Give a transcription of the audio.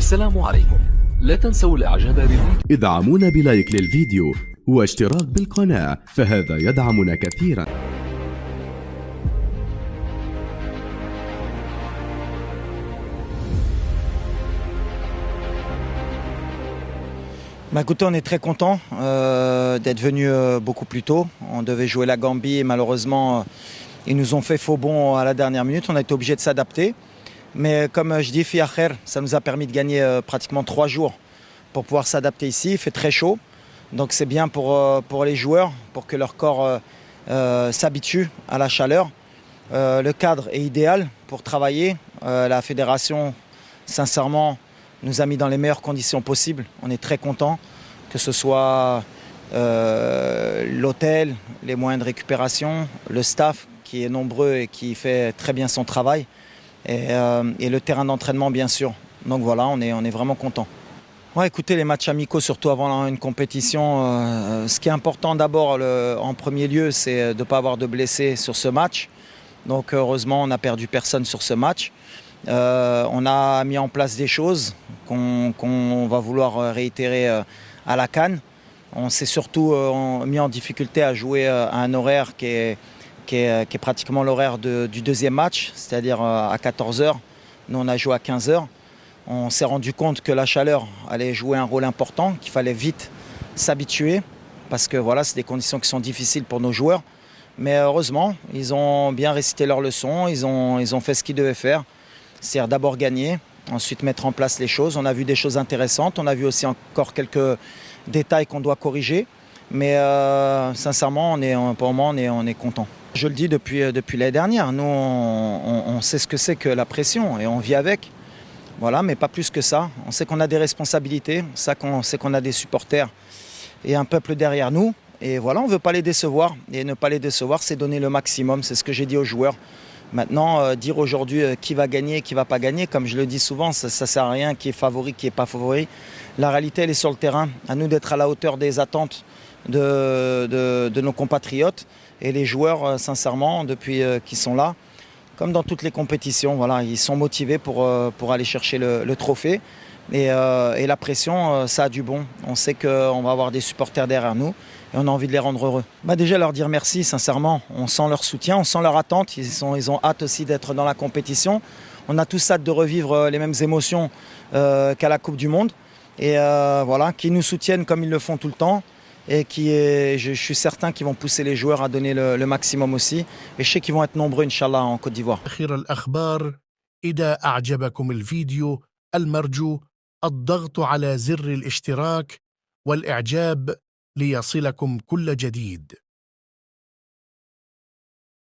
السلام عليكم. لا تنسوا الاعجاب بالفيديو. ادعمونا بلايك للفيديو واشتراك بالقناة، فهذا يدعمنا كثيرا. Écoutez, on est très content d'être venu beaucoup plus tôt. On devait jouer la Gambie et malheureusement ils nous ont fait faux bond à la dernière minute. On a été obligé de s'adapter. Mais comme je dis, Fiacher, ça nous a permis de gagner pratiquement 3 jours pour pouvoir s'adapter ici. Il fait très chaud, donc c'est bien pour les joueurs, pour que leur corps s'habitue à la chaleur. Le cadre est idéal pour travailler. La fédération, sincèrement, nous a mis dans les meilleures conditions possibles. On est très contents, que ce soit l'hôtel, les moyens de récupération, le staff qui est nombreux et qui fait très bien son travail, et le terrain d'entraînement bien sûr. Donc voilà, on est vraiment contents. Ouais, écoutez, les matchs amicaux, surtout avant une compétition, ce qui est important d'abord en premier lieu, c'est de ne pas avoir de blessés sur ce match. Donc heureusement, on n'a perdu personne sur ce match. On a mis en place des choses qu'on va vouloir réitérer à la CAN. On s'est surtout mis en difficulté à jouer à un horaire qui est pratiquement l'horaire du deuxième match, c'est-à-dire à 14 h. Nous, on a joué à 15 h. On s'est rendu compte que la chaleur allait jouer un rôle important, qu'il fallait vite s'habituer, parce que voilà, c'est des conditions qui sont difficiles pour nos joueurs. Mais heureusement, ils ont bien récité leurs leçons, ils ont fait ce qu'ils devaient faire. C'est-à-dire d'abord gagner, ensuite mettre en place les choses. On a vu des choses intéressantes, on a vu aussi encore quelques détails qu'on doit corriger. Mais sincèrement, pour le moment, on est content. Je le dis depuis l'année dernière, nous on sait ce que c'est que la pression et on vit avec. Voilà, mais pas plus que ça. On sait qu'on a des responsabilités, on sait qu'on a des supporters et un peuple derrière nous. Et voilà, on ne veut pas les décevoir. Et ne pas les décevoir, c'est donner le maximum, c'est ce que j'ai dit aux joueurs. Maintenant, dire aujourd'hui qui va gagner, qui ne va pas gagner, comme je le dis souvent, ça ne sert à rien, qui est favori, qui n'est pas favori. La réalité, elle est sur le terrain. À nous d'être à la hauteur des attentes de nos compatriotes. Et les joueurs, sincèrement, depuis qu'ils sont là, comme dans toutes les compétitions, voilà, ils sont motivés pour aller chercher le trophée. Et la pression, ça a du bon. On sait qu'on va avoir des supporters derrière nous et on a envie de les rendre heureux. Déjà leur dire merci, sincèrement. On sent leur soutien, on sent leur attente. Ils ont hâte aussi d'être dans la compétition. On a tous hâte de revivre les mêmes émotions qu'à la Coupe du Monde. Et voilà, qu'ils nous soutiennent comme ils le font tout le temps. Et je suis certain qu'ils vont pousser les joueurs à donner le maximum aussi. Et je sais qu'ils vont être nombreux, Inch'Allah, en Côte d'Ivoire. آخر الأخبار. إذا أعجبكم الفيديو المرجو الضغط على زر الاشتراك والإعجاب ليصلكم كل جديد.